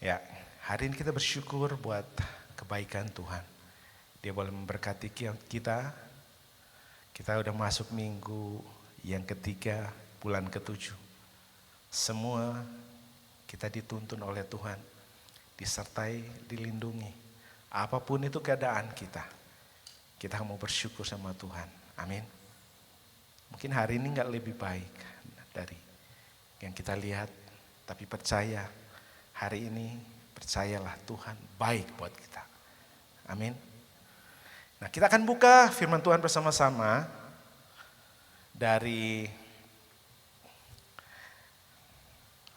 Ya, hari ini kita bersyukur buat kebaikan Tuhan. Dia boleh memberkati kita. Kita udah masuk minggu yang ketiga, bulan ke-7. Semua kita dituntun oleh Tuhan, disertai, dilindungi. Apapun itu keadaan kita mau bersyukur sama Tuhan. Amin. Mungkin hari ini gak lebih baik dari yang kita lihat, tapi percaya hari ini, percayalah Tuhan baik buat kita. Amin. Nah, kita akan buka firman Tuhan bersama-sama dari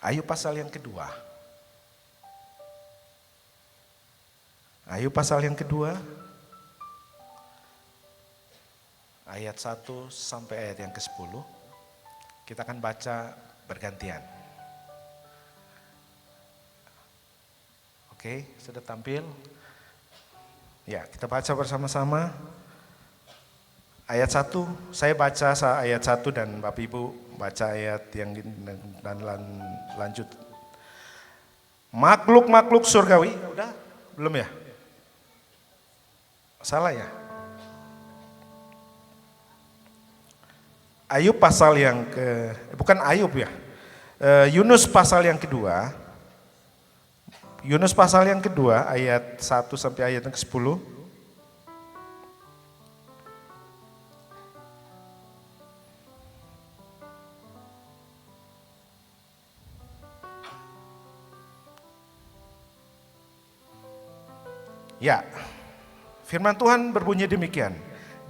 Ayub pasal yang kedua. Ayub pasal yang kedua, ayat 1 sampai ayat yang ke-10. Kita akan baca bergantian. Oke, sudah tampil? Ya, kita baca bersama-sama. Ayat 1, saya baca ayat 1 dan Bapak Ibu baca ayat yang dan lanjut. Makhluk-makhluk surgawi, udah? Belum ya? Salah ya? Ayub pasal yang bukan Ayub ya. Yunus pasal yang kedua. Yunus pasal yang kedua ayat 1 sampai ayat yang ke-10. Ya, firman Tuhan berbunyi demikian.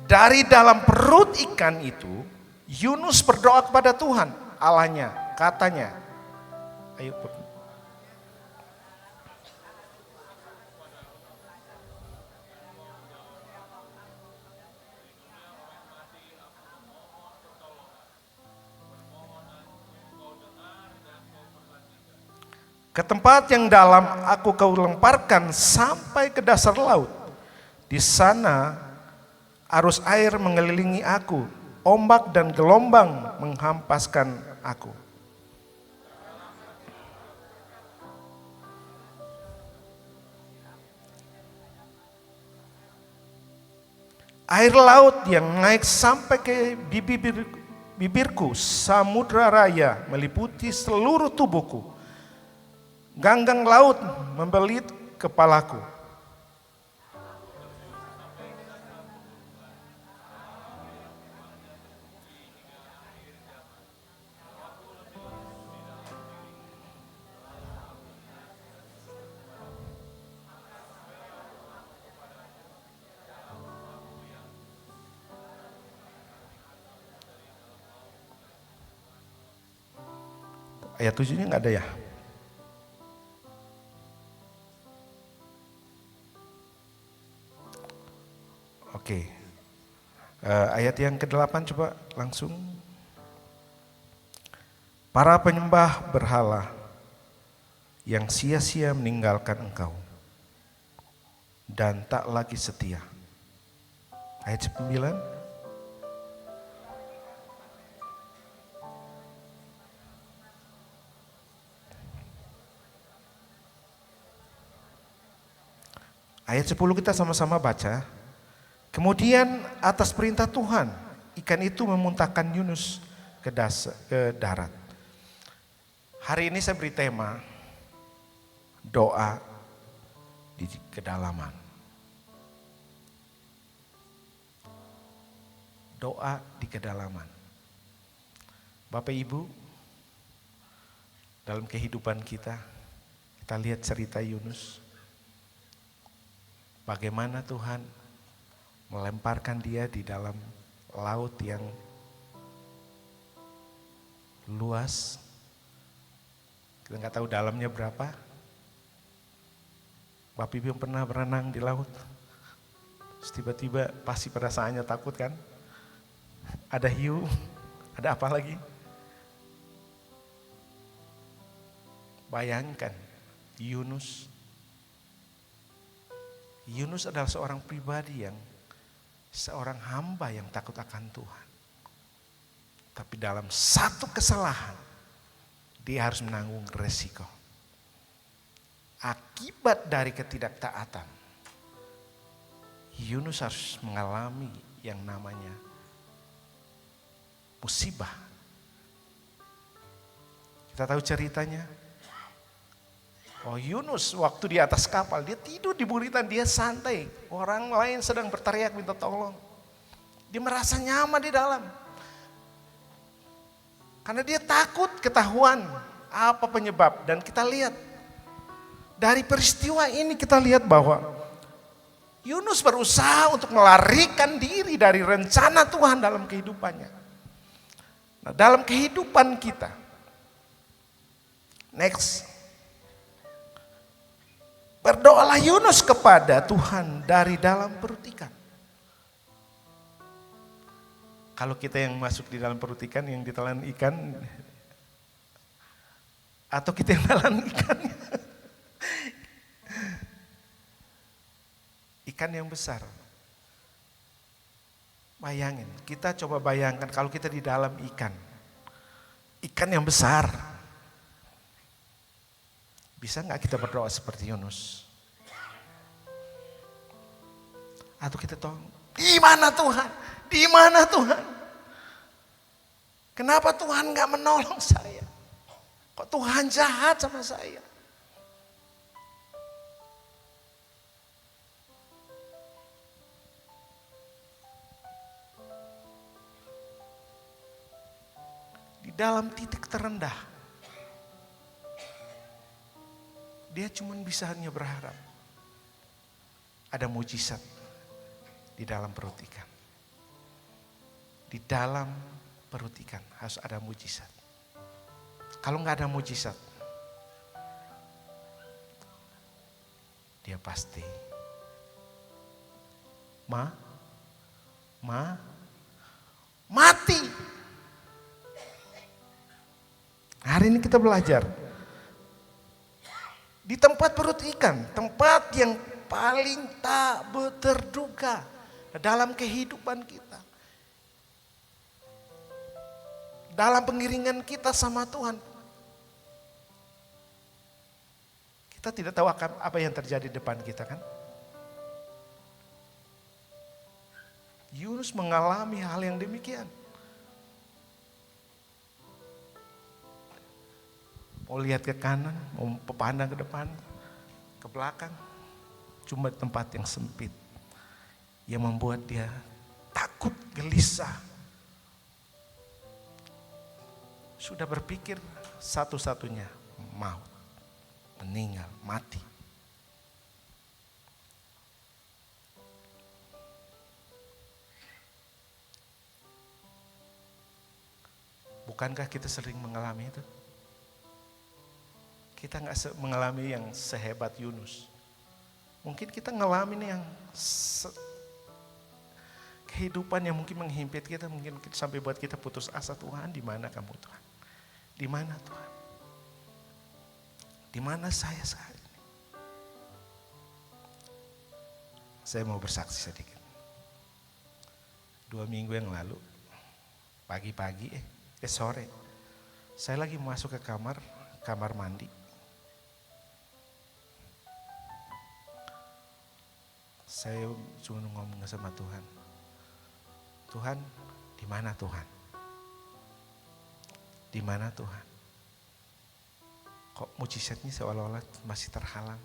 Dari dalam perut ikan itu, Yunus berdoa kepada Tuhan Allahnya, katanya. Ayo. Ke tempat yang dalam aku kau lemparkan sampai ke dasar laut. Di sana arus air mengelilingi aku, ombak dan gelombang menghampaskan aku. Air laut yang naik sampai ke bibirku, samudra raya meliputi seluruh tubuhku. Ganggang laut membelit kepalaku. Ayat 7-nya nggak ada ya? Oke. Ayat yang ke-8 coba langsung. Para penyembah berhala yang sia-sia meninggalkan engkau dan tak lagi setia. Ayat 9. Ayat 10 kita sama-sama baca. Kemudian atas perintah Tuhan, ikan itu memuntahkan Yunus ke darat. Hari ini saya beri tema, doa di kedalaman. Doa di kedalaman. Bapak Ibu, dalam kehidupan kita lihat cerita Yunus. Bagaimana Tuhan melemparkan dia di dalam laut yang luas. Kita nggak tahu dalamnya berapa. Bapak Ibu yang pernah berenang di laut, terus tiba-tiba pasti perasaannya takut kan? Ada hiu, ada apa lagi? Bayangkan Yunus adalah seorang pribadi seorang hamba yang takut akan Tuhan. Tapi dalam satu kesalahan, dia harus menanggung resiko. Akibat dari ketidaktaatan, Yunus harus mengalami yang namanya musibah. Kita tahu ceritanya. Oh, Yunus waktu di atas kapal, dia tidur di buritan, dia santai. Orang lain sedang berteriak minta tolong. Dia merasa nyaman di dalam. Karena dia takut ketahuan apa penyebab. Dan kita lihat dari peristiwa ini, kita lihat bahwa Yunus berusaha untuk melarikan diri dari rencana Tuhan dalam kehidupannya. Nah, dalam kehidupan kita, next, berdoalah Yunus kepada Tuhan dari dalam perut ikan. Kalau kita yang masuk di dalam perut ikan, yang ditelan ikan, atau kita yang telan ikannya. Ikan yang besar. Bayangin, kita coba bayangkan kalau kita di dalam ikan. Ikan yang besar. Bisa nggak kita berdoa seperti Yunus? Atau kita tolong, di mana Tuhan? Di mana Tuhan? Kenapa Tuhan nggak menolong saya? Kok Tuhan jahat sama saya? Di dalam titik terendah, dia cuma bisa hanya berharap ada mujizat di dalam perut ikan. Di dalam perut ikan harus ada mujizat. Kalau nggak ada mujizat, dia pasti mati. Hari ini kita belajar di tempat perut ikan, tempat yang paling tak terduga dalam kehidupan kita. Dalam pengiringan kita sama Tuhan. Kita tidak tahu apa yang terjadi di depan kita, kan? Yunus mengalami hal yang demikian. Mau lihat ke kanan, mau pandang ke depan, ke belakang. Cuma tempat yang sempit. Yang membuat dia takut, gelisah. Sudah berpikir satu-satunya maut, meninggal, mati. Bukankah kita sering mengalami itu? Kita nggak mengalami yang sehebat Yunus. Mungkin kita ngalamin yang kehidupan yang mungkin menghimpit kita, mungkin sampai buat kita putus asa. Tuhan, di mana kamu Tuhan? Di mana Tuhan? Di mana saya saat ini? Saya mau bersaksi sedikit. 2 minggu yang lalu, pagi-pagi, sore, saya lagi masuk ke kamar mandi. Saya cuma ngomong sama Tuhan. Tuhan, di mana Tuhan? Di mana Tuhan? Kok mujizatnya seolah-olah masih terhalang?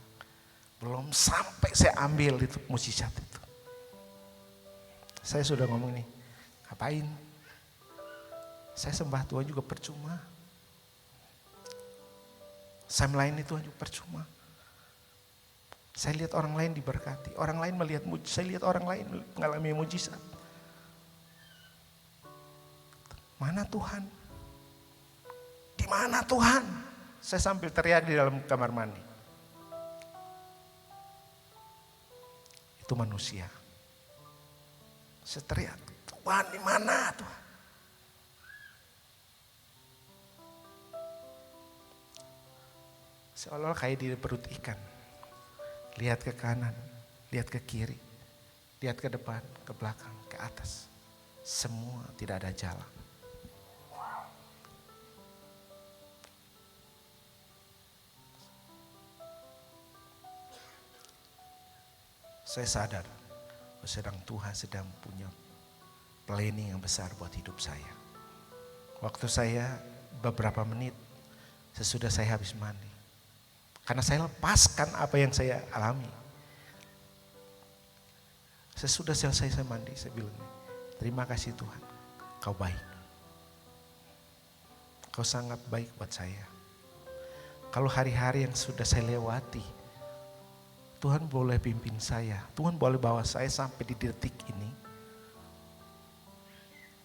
Belum sampai saya ambil itu mujizat itu. Saya sudah ngomong nih, ngapain? Saya sembah Tuhan juga percuma. Saya melayani Tuhan juga percuma. Saya lihat orang lain diberkati, orang lain melihat mujizat, saya lihat orang lain mengalami mujizat. Mana Tuhan? Di mana Tuhan? Saya sambil teriak di dalam kamar mandi. Itu manusia. Saya teriak, Tuhan di mana Tuhan? Seolah-olah kayak di perut ikan. Lihat ke kanan, lihat ke kiri, lihat ke depan, ke belakang, ke atas. Semua tidak ada jalan. Saya sadar Tuhan sedang punya planning yang besar buat hidup saya. Waktu saya beberapa menit sesudah saya habis mandi. Karena saya lepaskan apa yang saya alami. Sesudah selesai saya mandi, saya bilang, terima kasih Tuhan, Kau baik. Kau sangat baik buat saya. Kalau hari-hari yang sudah saya lewati, Tuhan boleh pimpin saya. Tuhan boleh bawa saya sampai di detik ini.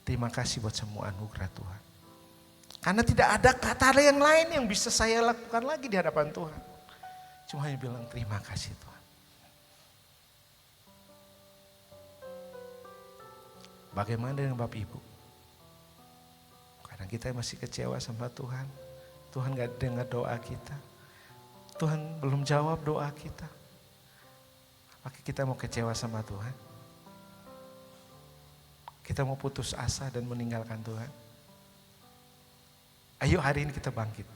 Terima kasih buat semua anugerah Tuhan. Karena tidak ada kata yang lain yang bisa saya lakukan lagi di hadapan Tuhan. Cuma hanya bilang terima kasih Tuhan. Bagaimana dengan Bapak Ibu? Kadang kita masih kecewa sama Tuhan. Tuhan gak dengar doa kita. Tuhan belum jawab doa kita. Apakah kita mau kecewa sama Tuhan? Kita mau putus asa dan meninggalkan Tuhan? Ayo hari ini kita bangkit.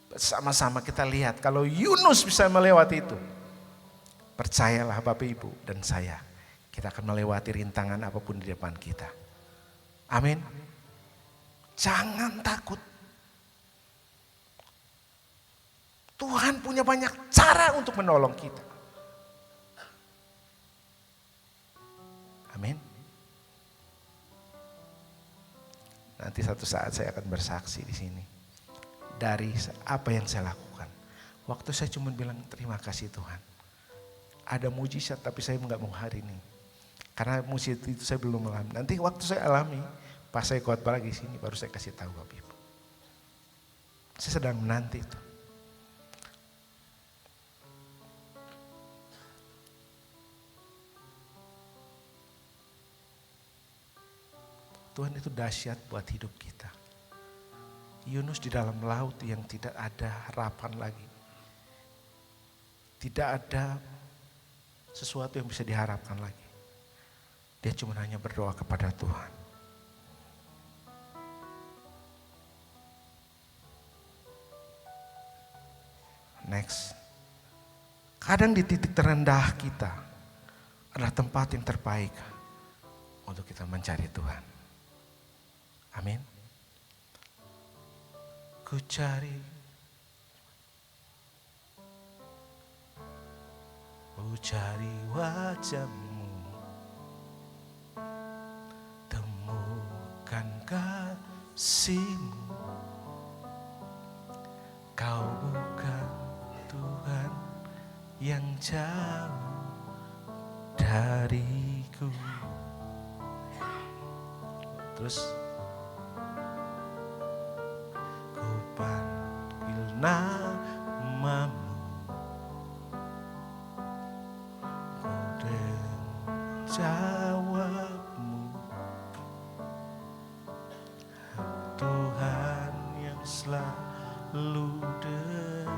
Bersama-sama kita lihat kalau Yunus bisa melewati itu. Percayalah Bapak Ibu dan saya. Kita akan melewati rintangan apapun di depan kita. Amin. Jangan takut. Tuhan punya banyak cara untuk menolong kita. Amin. Nanti satu saat saya akan bersaksi di sini. Dari apa yang saya lakukan. Waktu saya cuma bilang terima kasih Tuhan. Ada mujizat tapi saya nggak mau hari ini. Karena mujizat itu saya belum alami. Nanti waktu saya alami, pas saya kuat lagi sini baru saya kasih tahu Bapak Ibu. Saya sedang menanti itu. Tuhan itu dahsyat buat hidup kita. Yunus di dalam laut yang tidak ada harapan lagi. Tidak ada sesuatu yang bisa diharapkan lagi. Dia cuma hanya berdoa kepada Tuhan. Next. Kadang di titik terendah kita adalah tempat yang terbaik untuk kita mencari Tuhan. Amin. Ku cari wajah-Mu, temukan kasih-Mu. Kau bukan Tuhan yang jauh dariku. Terus ku panggil nama-Mu, ku dengar jawab-Mu. Tuhan yang selalu dengar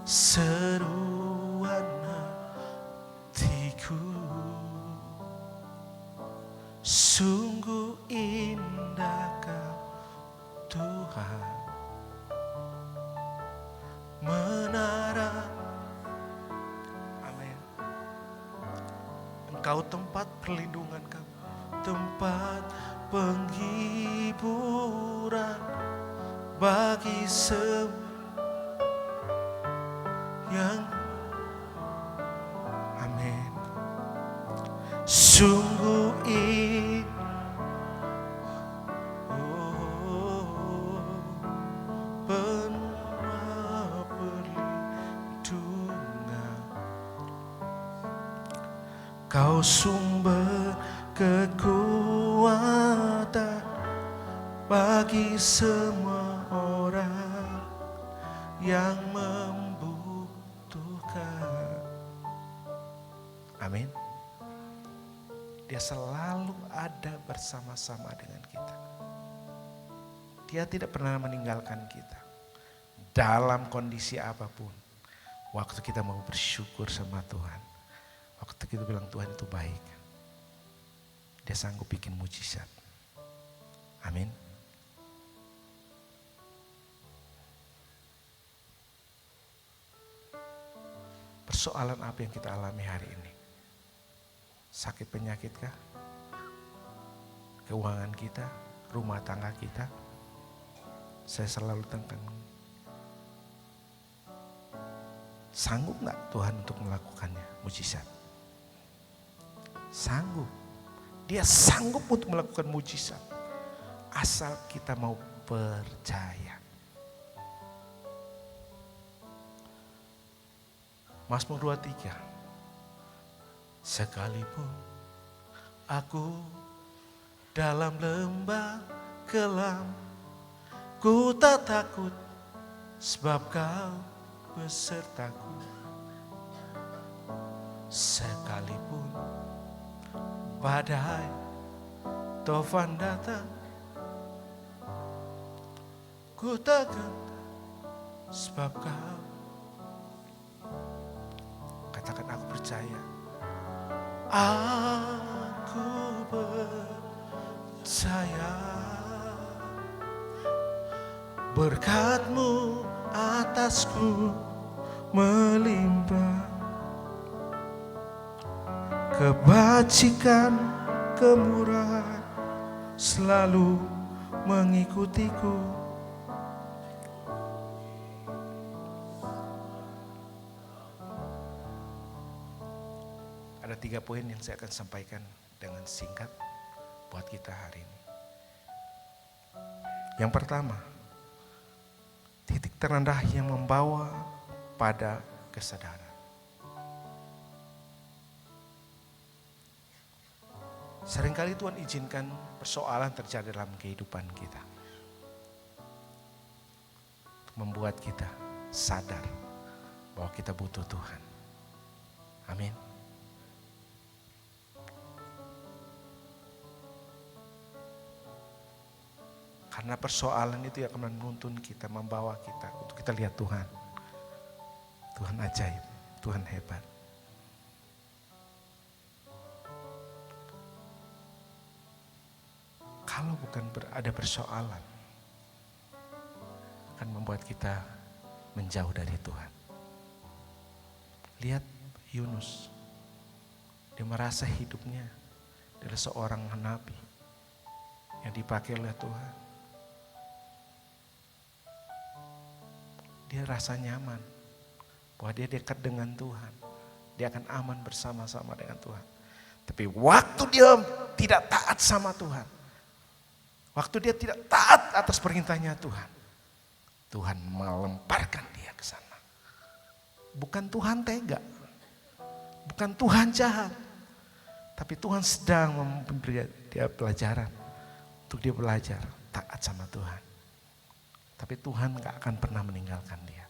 seruan hatiku. Sungguh indah Kau Tuhan, menara. Amin. Engkau tempat perlindungan kami, tempat penghiburan bagi semua yang. Amin. Sungguh penuh perlindungan. Kau sumber kekuatan bagi semua orang yang membutuhkan. Amin. Dia selalu ada bersama-sama dengan kita. Dia tidak pernah meninggalkan kita. Dalam kondisi apapun. Waktu kita mau bersyukur sama Tuhan. Waktu kita bilang Tuhan itu baik. Dia sanggup bikin mujizat. Amin. Persoalan apa yang kita alami hari ini? Sakit penyakit kah? Keuangan kita? Rumah tangga kita? Saya selalu tekan. Sanggup gak Tuhan untuk melakukannya? Mujizat. Sanggup. Dia sanggup untuk melakukan mujizat. Asal kita mau percaya. Mazmur 23. Sekalipun aku dalam lembah kelam, ku tak takut sebab Kau besertaku. Sekalipun badai tofan datang, ku takkan sebab Kau. Katakan, aku percaya. Aku percaya berkat-Mu atasku melimpah, kebajikan kemurahan selalu mengikutiku. Ada 3 poin yang saya akan sampaikan dengan singkat buat kita hari ini. Yang pertama, titik terendah yang membawa pada kesadaran. Seringkali Tuhan izinkan persoalan terjadi dalam kehidupan kita, membuat kita sadar bahwa kita butuh Tuhan. Amin. Karena persoalan itu yang akan menuntun kita, membawa kita untuk kita lihat Tuhan. Tuhan ajaib, Tuhan hebat. Kalau bukan ada persoalan, akan membuat kita menjauh dari Tuhan. Lihat Yunus, dia merasa hidupnya adalah seorang nabi yang dipakai oleh Tuhan. Dia rasa nyaman bahwa dia dekat dengan Tuhan, dia akan aman bersama-sama dengan Tuhan. Tapi waktu dia tidak taat sama Tuhan, waktu dia tidak taat atas perintahnya Tuhan, Tuhan melemparkan dia ke sana. Bukan Tuhan tega, bukan Tuhan jahat, tapi Tuhan sedang memberi dia pelajaran untuk dia belajar taat sama Tuhan. Tapi Tuhan gak akan pernah meninggalkan dia.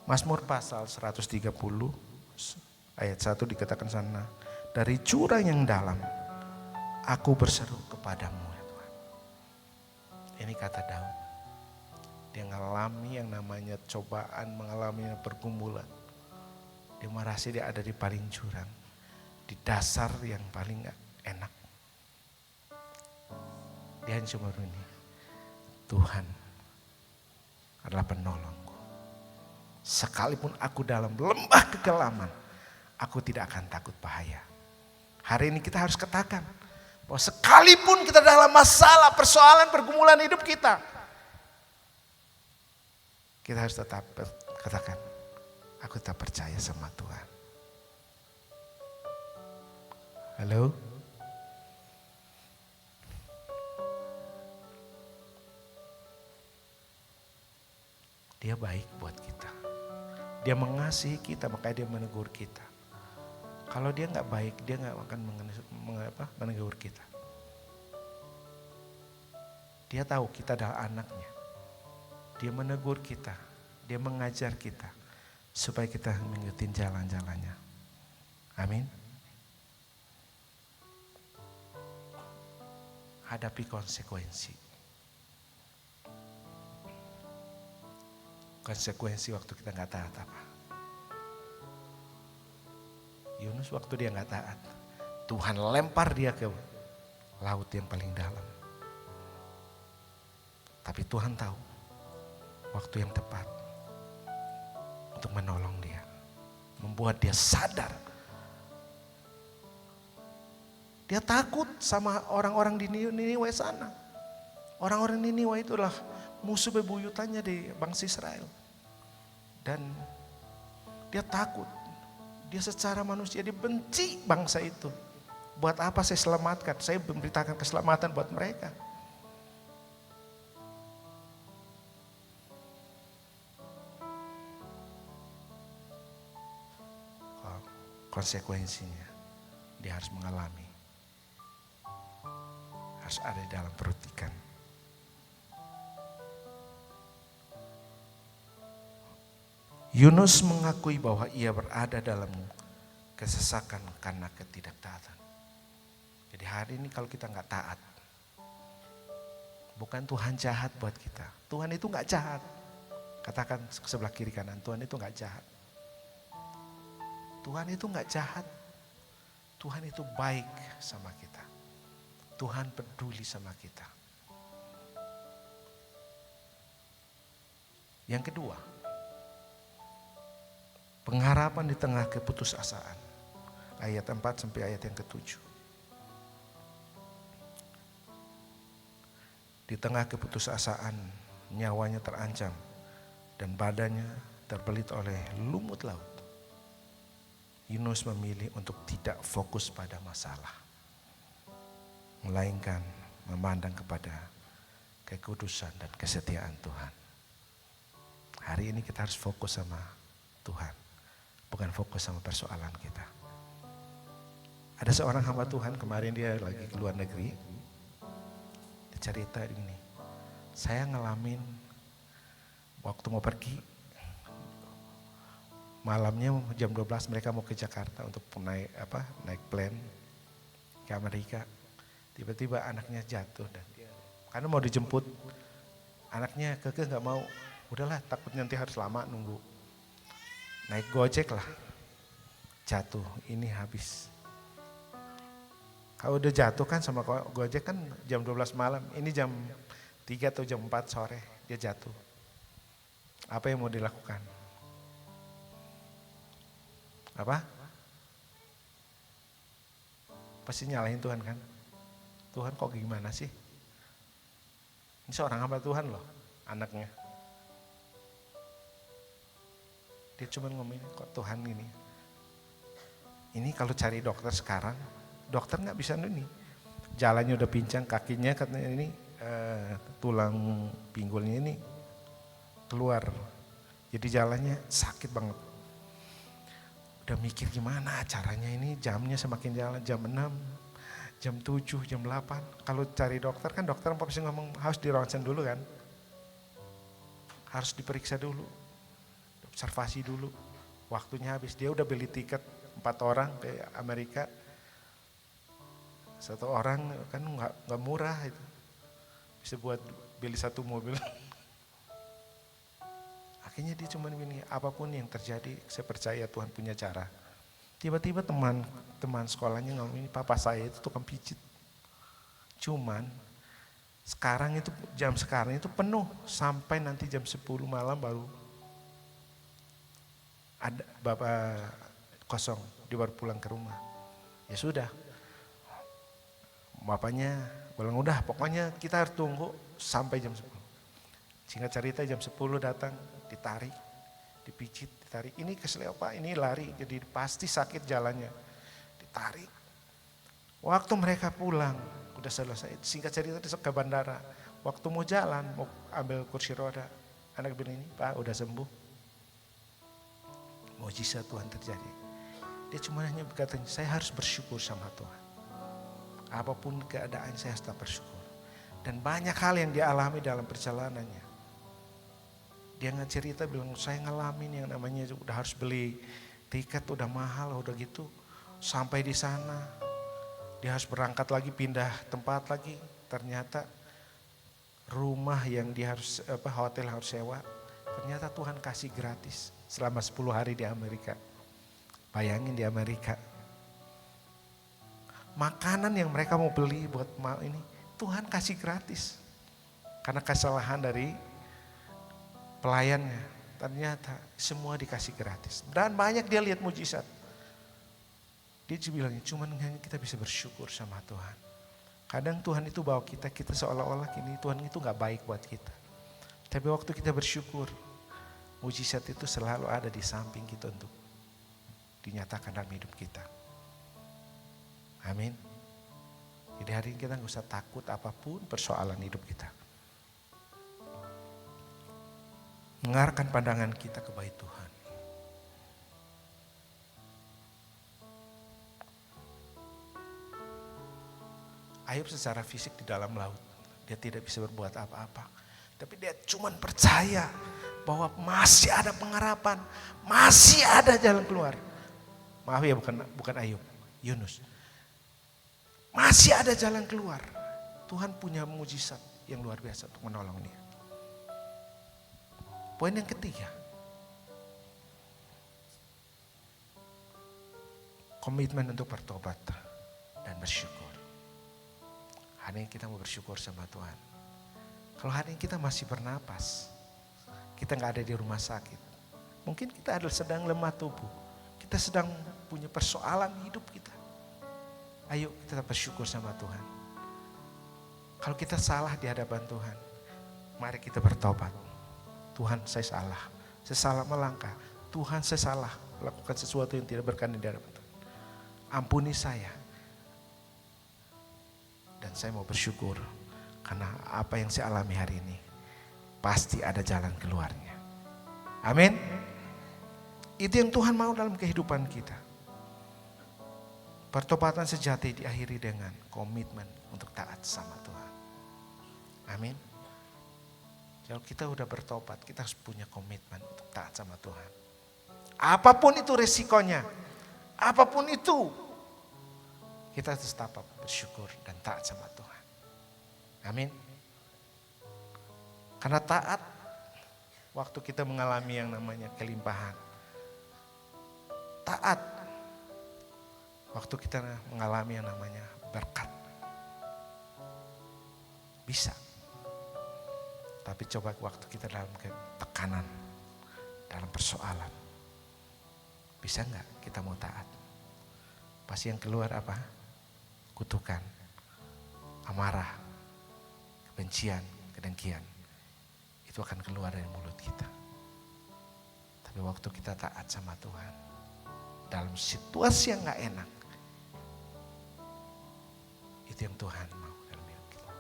Mazmur pasal 130 ayat 1 dikatakan sana, dari jurang yang dalam aku berseru kepadamu ya Tuhan. Ini kata Daud. Dia mengalami yang namanya cobaan, mengalami pergumulan. Dia merasa dia ada di paling jurang, di dasar yang paling enak. Dia cuma ini, Tuhan adalah penolongku. Sekalipun aku dalam lembah kegelaman, aku tidak akan takut bahaya. Hari ini kita harus katakan bahwa sekalipun kita dalam masalah, persoalan, pergumulan hidup kita harus tetap katakan, aku tetap percaya sama Tuhan. Halo? Dia baik buat kita. Dia mengasihi kita, makanya dia menegur kita. Kalau dia gak baik, dia gak akan menegur kita. Dia tahu kita adalah anaknya. Dia menegur kita, dia mengajar kita supaya kita mengikuti jalan-jalannya. Amin. Hadapi konsekuensi. Konsekuensi waktu kita gak taat apa? Yunus waktu dia gak taat, Tuhan lempar dia ke laut yang paling dalam. Tapi Tuhan tahu waktu yang tepat untuk menolong dia. Membuat dia sadar. Dia takut sama orang-orang di Niniwe sana. Orang-orang Niniwe itulah musuh bebuyutannya di bangsa Israel. Dan dia takut. Dia secara manusia dibenci bangsa itu. Buat apa saya selamatkan? Saya memberitakan keselamatan buat mereka. Konsekuensinya dia harus mengalami, harus ada di dalam perut ikan. Yunus mengakui bahwa ia berada dalam kesesakan karena ketidaktaatan. Jadi hari ini kalau kita nggak taat, bukan Tuhan jahat buat kita. Tuhan itu nggak jahat. Katakan sebelah kiri kanan, Tuhan itu nggak jahat. Tuhan itu nggak jahat. Tuhan itu baik sama kita. Tuhan peduli sama kita. Yang kedua, pengharapan di tengah keputusasaan. Ayat 4 sampai ayat yang ke-7. Di tengah keputusasaan, nyawanya terancam dan badannya terbelit oleh lumut laut. Yunus memilih untuk tidak fokus pada masalah, melainkan memandang kepada kekudusan dan kesetiaan Tuhan. Hari ini kita harus fokus sama Tuhan, bukan fokus sama persoalan kita. Ada seorang hamba Tuhan kemarin dia lagi ke luar negeri, dia cerita ini, saya ngalamin waktu mau pergi, malamnya jam 12 mereka mau ke Jakarta untuk naik plane ke Amerika. Tiba-tiba anaknya jatuh dan dia karena mau dijemput, anaknya kekeh nggak mau. Udahlah, takut nanti harus lama nunggu. Naik Gojek lah, jatuh, ini habis. Kalau udah jatuh kan sama Gojek kan jam 12 malam, ini jam 3 atau jam 4 sore dia jatuh. Apa yang mau dilakukan? Apa? Pasti nyalahin Tuhan kan? Tuhan kok gimana sih? Ini seorang hamba Tuhan loh, anaknya. Dia cuma ngomongin kok Tuhan gini. Ini kalau cari dokter sekarang, dokter nggak bisa ini. Jalannya udah pincang, kakinya katanya ini tulang pinggulnya ini keluar. Jadi jalannya sakit banget. Udah mikir gimana caranya ini, jamnya semakin jalan, jam 6, jam 7, jam 8. Kalau cari dokter kan dokter pasti ngomong harus di ronsen dulu kan. Harus diperiksa dulu, observasi dulu. Waktunya habis, dia udah beli tiket 4 orang ke Amerika. 1 orang kan nggak murah itu. Bisa buat beli 1 mobil. Akhirnya dia cuma begini, apapun yang terjadi saya percaya Tuhan punya cara. Tiba-tiba teman sekolahnya ngomong, ini papa saya itu tukang pijit. Cuman jam sekarang itu penuh sampai nanti jam 10 malam baru ada bapak kosong, dia baru pulang ke rumah. Ya sudah, bapaknya bilang udah pokoknya kita harus tunggu sampai jam 10. Singkat cerita jam 10 datang, ditarik, dipijit, ditarik. Ini keselio Pak, ini lari, jadi pasti sakit jalannya. Ditarik. Waktu mereka pulang, udah selesai. Singkat cerita ke bandara. Waktu mau jalan, mau ambil kursi roda. Anak bilang ini, Pak udah sembuh. Mujizat Tuhan terjadi. Dia cuma hanya berkata, saya harus bersyukur sama Tuhan. Apapun keadaan saya harus tetap bersyukur. Dan banyak hal yang dia alami dalam perjalanannya. Dia nggak cerita bilang saya ngalamin yang namanya udah harus beli tiket udah mahal udah gitu. Sampai di sana dia harus berangkat lagi pindah tempat lagi. Ternyata rumah yang dia harus hotel harus sewa. Ternyata Tuhan kasih gratis selama 10 hari di Amerika. Bayangin di Amerika. Makanan yang mereka mau beli buat ini, Tuhan kasih gratis. Karena kesalahan dari pelayannya, ternyata semua dikasih gratis. Dan banyak dia lihat mujizat. Dia bilang, cuman kita bisa bersyukur sama Tuhan. Kadang Tuhan itu bawa kita seolah-olah kini Tuhan itu gak baik buat kita. Tapi waktu kita bersyukur, mujizat itu selalu ada di samping kita untuk dinyatakan dalam hidup kita. Amin. Jadi hari ini kita gak usah takut apapun persoalan hidup kita. Mengarahkan pandangan kita ke bait Tuhan. Ayub secara fisik di dalam laut, dia tidak bisa berbuat apa-apa. Tapi dia cuma percaya bahwa masih ada pengharapan, masih ada jalan keluar. Maaf ya, bukan Ayub, Yunus. Masih ada jalan keluar. Tuhan punya mujizat yang luar biasa untuk menolong dia. Poin yang ketiga, komitmen untuk bertobat dan bersyukur. Hari ini kita mau bersyukur sama Tuhan. Kalau hari ini kita masih bernapas, kita gak ada di rumah sakit. Mungkin kita adalah sedang lemah tubuh. Kita sedang punya persoalan hidup kita. Ayo kita bersyukur sama Tuhan. Kalau kita salah di hadapan Tuhan, mari kita bertobat. Tuhan, saya salah melangkah. Tuhan, saya salah melakukan sesuatu yang tidak berkenan di hadapan Tuhan. Ampuni saya. Dan saya mau bersyukur karena apa yang saya alami hari ini pasti ada jalan keluarnya. Amin. Itu yang Tuhan mau dalam kehidupan kita. Pertobatan sejati diakhiri dengan komitmen untuk taat sama Tuhan. Amin. Kalau kita udah bertobat, kita harus punya komitmen untuk taat sama Tuhan. Apapun itu resikonya, apapun itu, kita harus tetap bersyukur dan taat sama Tuhan. Amin. Karena taat, waktu kita mengalami yang namanya kelimpahan. Taat, waktu kita mengalami yang namanya berkat. Bisa. Tapi coba waktu kita dalam tekanan, dalam persoalan. Bisa enggak kita mau taat? Pasti yang keluar apa? Kutukan, amarah, kebencian, kedengkian. Itu akan keluar dari mulut kita. Tapi waktu kita taat sama Tuhan, dalam situasi yang gak enak, itu yang Tuhan mau dalam hidup kita.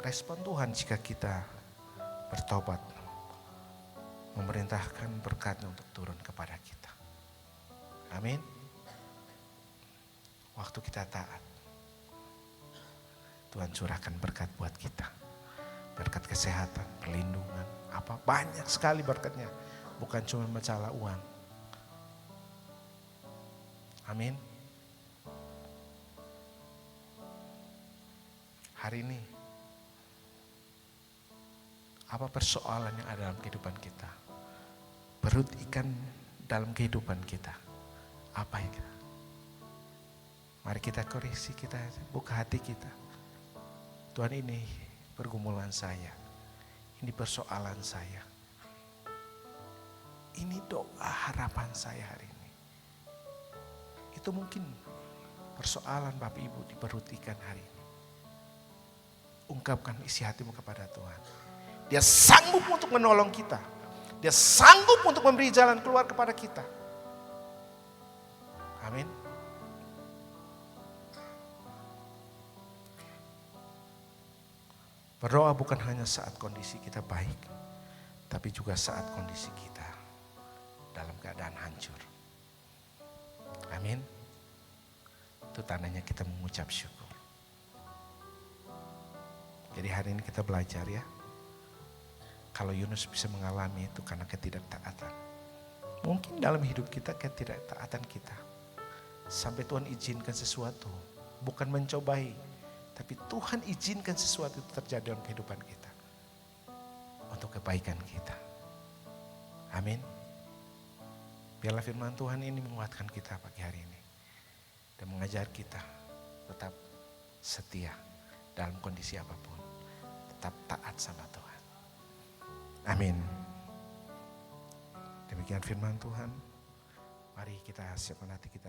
Respon Tuhan jika kita bertobat, memerintahkan berkat-Nya untuk turun kepada kita. Amin. Waktu kita taat, Tuhan curahkan berkat buat kita. Berkat kesehatan, perlindungan, banyak sekali berkatnya. Bukan cuma masalah uang. Amin. Hari ini, apa persoalan yang ada dalam kehidupan kita? Perut ikan dalam kehidupan kita. Apa yang kita? Mari kita koreksi, kita buka hati kita. Tuhan, ini pergumulan saya. Ini persoalan saya. Ini doa harapan saya hari ini. Itu mungkin persoalan Bapak Ibu di perut ikan hari ini. Ungkapkan isi hatimu kepada Tuhan. Dia sanggup untuk menolong kita. Dia sanggup untuk memberi jalan keluar kepada kita. Amin. Berdoa bukan hanya saat kondisi kita baik, tapi juga saat kondisi kita dalam keadaan hancur. Amin. Itu tandanya kita mengucap syukur. Jadi hari ini kita belajar ya. Kalau Yunus bisa mengalami itu karena ketidaktaatan. Mungkin dalam hidup kita ketidaktaatan kita. Sampai Tuhan izinkan sesuatu. Bukan mencobai. Tapi Tuhan izinkan sesuatu itu terjadi dalam kehidupan kita. Untuk kebaikan kita. Amin. Biarlah firman Tuhan ini menguatkan kita pagi hari ini. Dan mengajar kita tetap setia dalam kondisi apapun. Tetap taat sama Tuhan. Amin. Demikian firman Tuhan. Mari kita siapkan hati kita.